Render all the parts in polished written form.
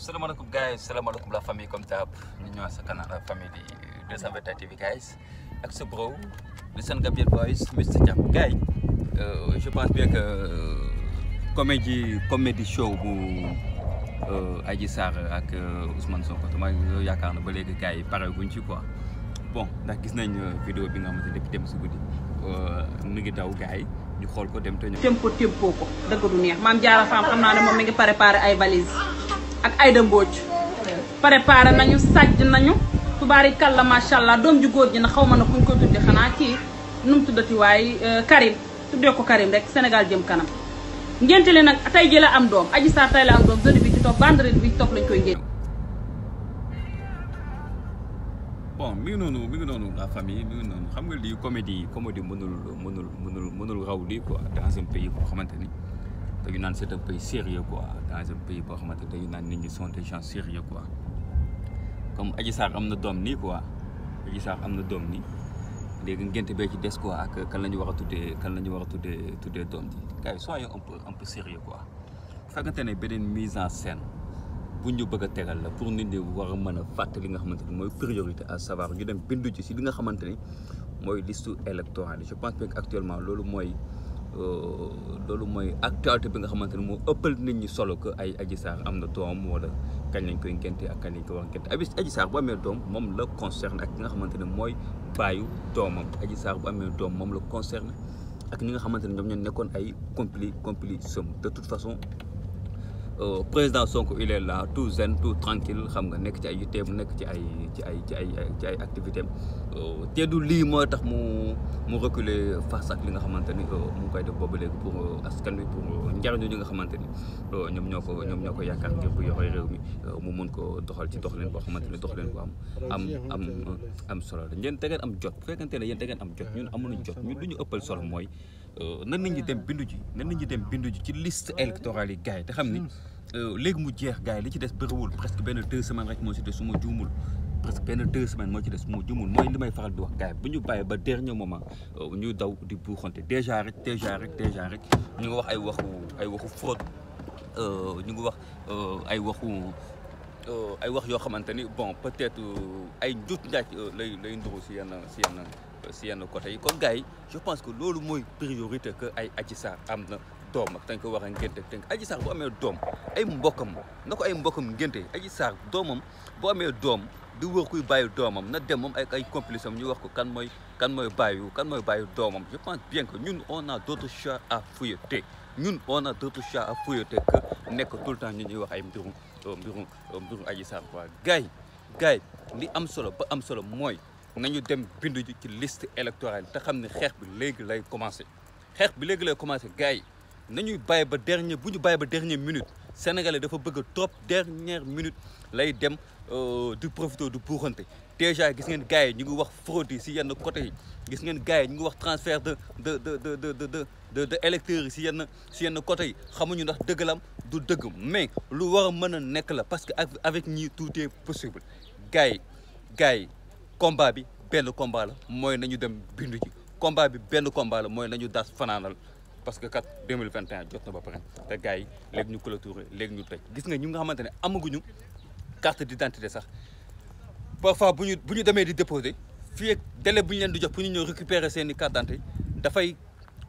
Assalamualaikum guys, assalamualaikum la famille comme d'hab. Ñu ñëw sa canal la famille di 221 TV guys. Ak ce bro, le Sénégambien boys, Mr Thiam. Guys, je pense bien que comédie show bu Adji Sarr ak Ousmane Sonko dama yaakaar na ba léegi gars yi pare guñ ci quoi. Bon, ndax gis nañ vidéo bi nga xamante depuis dem si guddi mu ngi daw gars yi ñu xool ko dem te ñu tempo ko dëgg du neex Mame Diarra Fam xam naa ne moom mi ngi préparé ay valise ak Aïda Mbodj préparé nañu sàjj nañu tubaari kàlla macha allah doom ju góor ji na xaw ma na kuñ ko tudde xanaa kii nu mu tuddati waaye Karim tuddee ko Karim rek Sénégal jëm kanam ngénte li nag tey ji la am doom Adji Sarr tey la am doom jeudi bi ci topp vendredi bi ci topp lañ koy ngénte. bon mi ngi noonu la famille mi ngi noonu xam nga lii comédie mënul raw lii quoi dans un pays boo xamante ni dañu naan c'est un pays sérieux quoi dans un pays boo xamante dañu naan nit ñi sont des gens sérieux quoi comme Adji Sarr am na doom nii quoi Adji Sarr am na doom nii léegi ngénte bee ci des quoi ak kan la ñu war a tuddee doom ji gars yi soyez un peu sérieux quoi bu fekkante ne beneen mise en scène bu ñu bëgg a tegal la pour nit ñi war a mën a fàtte li nga xamante ni mooy priorité à savoir ñu dem bindu ci si li nga xamante ni mooy liste électorale je pense que actuellement loolu mooy actualité bi nga xamante ni moo ëppal nit ñi solo que ay Adji Sarr am na doom wala kañ lañ koy ngénte ak kañ lañ ko war a ngénte Adji Sarr bu amee doom moom la concerne ak ki nga xamante ne mooy baayu doomam Adji Sarr bu amee doom moom la concerne ak ñi nga xamante ne ñoom ñoo nekkoon ay complice de toute façon président Sonko il est là tout zen tout tranquille xam nga nekk ci ay yitteem nekk ci ay activité te du lii moo tax mu reculer face ak li nga xamante ni mu ngi koy def boobu léegi pour askan wi pour njariñu ñi nga xamante ni ñoom ñoo ko yaakaar ngir bu yore réew mi mu mun ko doxal ci doxalin boo xamante ni doxalin bu am solo la yéen da ngeen am jot bu fekkante ne yéen da ngeen am jot ñun amuñu jot ñun lu ñu ëppal solo mooy nan nit ñi dem bindu ji ci liste électorale yi gars yi te xam ni léegi mu jeex gars yi li ci des bëriwul presque benn 2 semaines rek moo ci des su ma juumul presque benn 2 semaines moo ci des su ma juumul mooy li may faral di wax gars yi bu ñu bàyyi ba dernier moment ñu daw di buuxante déjà rek ñu ngi wax ay waxu fraude ñu ngi wax ay wax yoo xamante ni bon peut-être ay njut njaaj lay nduru si yenn côté yi kon gars yi je pense que loolu mooy priorité que ay Adji Sarr am na doom ak dañ ko war a ngénte Adji Sarr bu amee doom ay mbokkam na ko ay mbokkam ngénte Adji Sarr doomam bu amee doom di wër kuy bàyyi doomam na dem moom ay complice am ñu wax ko kan mooy bàyyi doomam je pense bien que ñun on a d'autres chats à fouetter que nekk tout le temps ñu ñuy wax ay mbirum Adji Sarr quoi gars yi li am solo ba am solo mooy nañu dem bindu ji ci liste électorale te xam ne xeex bi léegi lay commencé gars yi nañuy bàyyi ba dernière minute sénégalais dafa bëgg trop dernière minute lay dem du profité du buuxante déjà gis ngeen gars yi ñu ngi wax fraude yi si yenn côté yi gis ngeen gars yi ñu ngi wax transfert de électeurs yi si yenn côté yi xamuñu ndax dëgg la am du dëgg mais lu war a mën a nekk la parce que avec ñii tout est possible gars yi combat bi benn combat la mooy nañu dem bindu ji combat bi benn combat la mooy nañu das fanaanal parce que kat 2021 jot na ba pare te gars yi léegi ñu clôturer léegi ñu tëj gis nga ñu nga xamante ne amaguñu carte d'identité sax parfois bu ñu demee di déposer fii ak délai bu ñu leen di jox pour ñu ñëw récupérer seeni carte d'identité dafay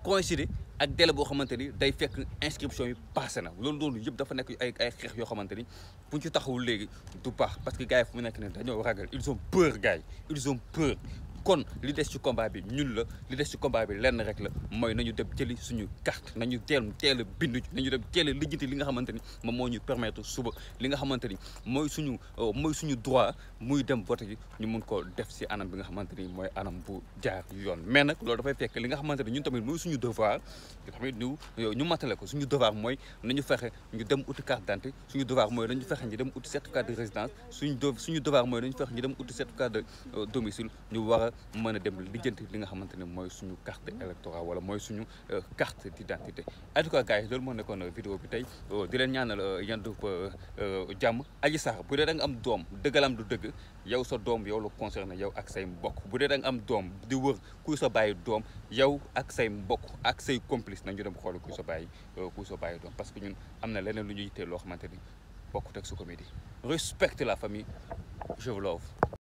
coïncider ak délai boo xamante ni day fekk inscription yi passé na loolu yëpp dafa nekk ay xeex yoo xamante ni bu ñu ci taxawul léegi du baax parce que gars yi fu mu nekk ne dañoo ragal ils ont peur gars yi ils ont peur kon li des ci combat bi ñun la li des ci combat bi lenn rek la mooy nañu dem jëli suñu carte nañu teel a bindu nañu dem teel a lijjanti li nga xamante ni moom moo ñu permettre suba li nga xamante ni mooy suñu droit muy dem vote ji ñu mun ko def si anam bi nga xamante ni mooy anam bu jaar yoon mais nag loolu dafay fekk li nga xamante ni ñun tamit mooy suñu devoir tamit ñu matale ko suñu devoir mooy nañu fexe ñu dem uti carte d'identité suñu devoir mooy nañu fexe ñu dem uti certificat de résidence suñu devoir mooy nañu fexe ñu dem uti certificat de domicile ñu war a mën a dem lijjanti li nga xamante ne mooy suñu carte électorale wala mooy suñu carte d'identité en tout cas gars yi loolu moo nekkoon vidéo bi tey di leen ñaanal yendu jàmm Adji Sarr bu dee da nga am doom dëggalam du dëgg yow sa doom yow la concerné yow ak say mbokk bu dee da nga am doom di wër kuy sa bàyyi doom yow ak say mbokk ak say complice nañu dem xool kuy sa bàyyi doom parce que ñun am na leneen lu ñu yittee loo xamante ni bokkut ak su comédie respecte la famille je vous l'offre